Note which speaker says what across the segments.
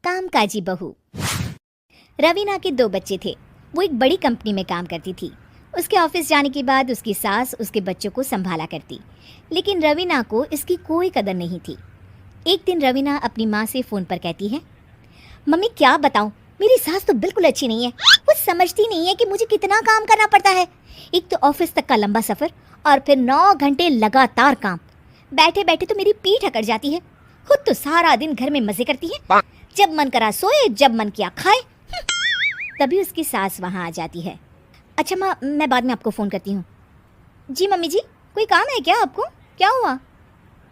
Speaker 1: कामकाजी बहू। रवीना के 2 बच्चे थे। वो एक बड़ी कंपनी में काम करती थी। उसके ऑफिस जाने के बाद उसकी सास उसके बच्चों को संभाला करती, लेकिन रवीना को इसकी कोई कदर नहीं थी। एक दिन रवीना अपनी माँ से फ़ोन पर कहती है, मम्मी क्या बताऊँ, मेरी सास तो बिल्कुल अच्छी नहीं है। वो समझती नहीं है कि मुझे कितना काम करना पड़ता है। एक तो ऑफिस तक का लंबा सफ़र और फिर 9 घंटे लगातार काम। बैठे बैठे तो मेरी पीठ अकड़ जाती है। खुद तो सारा दिन घर में मज़े करती है, जब मन करा सोए, जब मन किया खाए। तभी उसकी सास वहाँ आ जाती है। अच्छा माँ, मैं बाद में आपको फ़ोन करती हूँ। जी मम्मी जी, कोई काम है क्या आपको? क्या हुआ?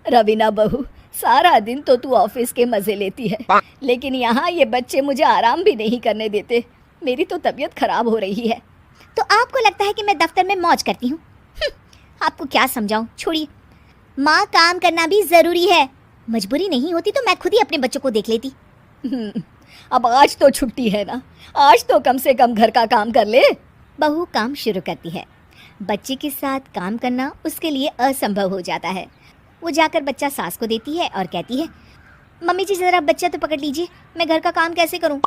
Speaker 2: रवीना बहू, सारा दिन तो तू ऑफिस के मज़े लेती है, लेकिन यहाँ ये बच्चे मुझे आराम भी नहीं करने देते। मेरी तो तबीयत खराब हो रही है।
Speaker 1: तो आपको लगता है कि मैं दफ्तर में मौज करती हूँ? आपको क्या समझाऊँ, छोड़िए। माँ, काम करना भी ज़रूरी है। मजबूरी नहीं होती तो मैं खुद ही अपने बच्चों को देख लेती।
Speaker 2: अब आज तो छुट्टी है ना, आज तो कम से कम घर का काम कर ले।
Speaker 1: बहू काम शुरू करती है। बच्चे के साथ काम करना उसके लिए असंभव हो जाता है। वो जाकर बच्चा सास को देती है और कहती है, मम्मी जी ज़रा बच्चा तो पकड़ लीजिए, मैं घर का काम कैसे करूं?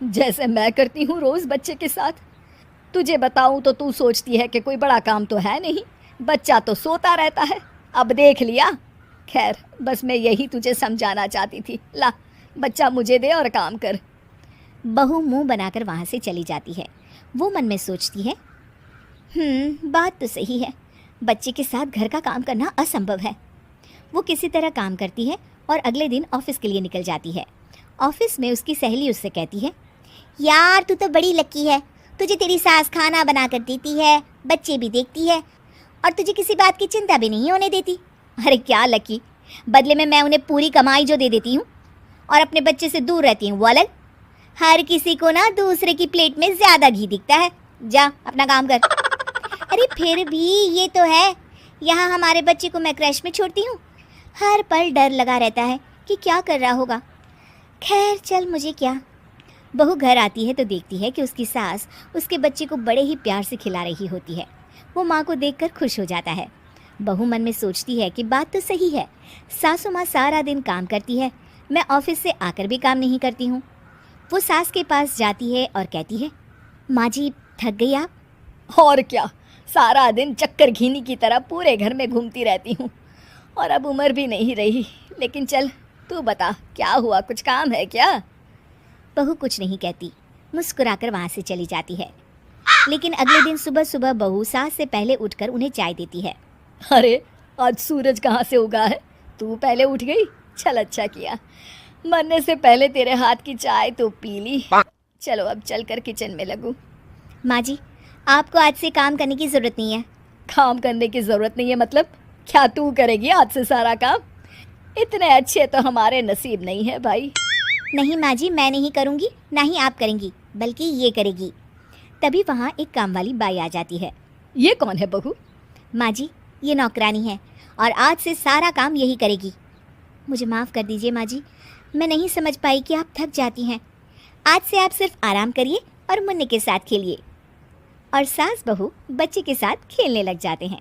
Speaker 2: जैसे मैं करती हूँ रोज़ बच्चे के साथ। तुझे बताऊँ तो तू सोचती है कि कोई बड़ा काम तो है नहीं, बच्चा तो सोता रहता है। अब देख लिया। खैर, बस मैं यही तुझे समझाना चाहती थी। ला, बच्चा मुझे दे और काम कर।
Speaker 1: बहू मुंह बनाकर वहाँ से चली जाती है। वो मन में सोचती है, बात तो सही है, बच्चे के साथ घर का काम करना असंभव है। वो किसी तरह काम करती है और अगले दिन ऑफिस के लिए निकल जाती है। ऑफिस में उसकी सहेली उससे कहती है, यार तू तो बड़ी लकी है, तुझे तेरी सास खाना बना कर देती है, बच्चे भी देखती है और तुझे किसी बात की चिंता भी नहीं होने देती। अरे क्या लकी, बदले में मैं उन्हें पूरी कमाई जो दे देती हूँ और अपने बच्चे से दूर रहती हूँ, वो अलग। हर किसी को ना दूसरे की प्लेट में ज़्यादा घी दिखता है। जा अपना काम कर। अरे फिर भी ये तो है, यहाँ हमारे बच्चे को मैं क्रैश में छोड़ती हूँ, हर पल डर लगा रहता है कि क्या कर रहा होगा। खैर चल, मुझे क्या। बहू घर आती है तो देखती है कि उसकी सास उसके बच्चे को बड़े ही प्यार से खिला रही होती है। वो माँ को देखकर खुश हो जाता है। बहू मन में सोचती है कि बात तो सही है, सासू माँ सारा दिन काम करती है, मैं ऑफिस से आकर भी काम नहीं करती हूँ। वो सास के पास जाती है और कहती है, माँ जी थक गई आप?
Speaker 2: और क्या, सारा दिन चक्कर घीनी की तरह पूरे घर में घूमती रहती हूँ और अब उम्र भी नहीं रही। लेकिन चल तू बता, क्या हुआ, कुछ काम है क्या?
Speaker 1: बहू कुछ नहीं कहती, मुस्कुराकर वहाँ से चली जाती है। लेकिन अगले दिन सुबह सुबह बहू सास से पहले उठकर उन्हें चाय देती है।
Speaker 2: अरे आज सूरज कहाँ से उगा है, तू पहले उठ गई? चल अच्छा किया, मरने से पहले तेरे हाथ की चाय तो पी ली। चलो अब चलकर किचन में लगूं।
Speaker 1: माँ जी, आपको आज से काम करने की ज़रूरत नहीं है।
Speaker 2: काम करने की ज़रूरत नहीं है मतलब? क्या तू करेगी आज से सारा काम? इतने अच्छे तो हमारे नसीब नहीं है भाई।
Speaker 1: नहीं माँ जी, मैं नहीं करूँगी, ना ही आप करेंगी, बल्कि ये करेगी। तभी वहाँ एक काम वाली बाई आ जाती है।
Speaker 2: ये कौन है बहू?
Speaker 1: माँ जी, ये नौकरानी है और आज से सारा काम यही करेगी। मुझे माफ़ कर दीजिए माँ जी, मैं नहीं समझ पाई कि आप थक जाती हैं। आज से आप सिर्फ आराम करिए और मुन्ने के साथ खेलिए। और सास बहू बच्चे के साथ खेलने लग जाते हैं।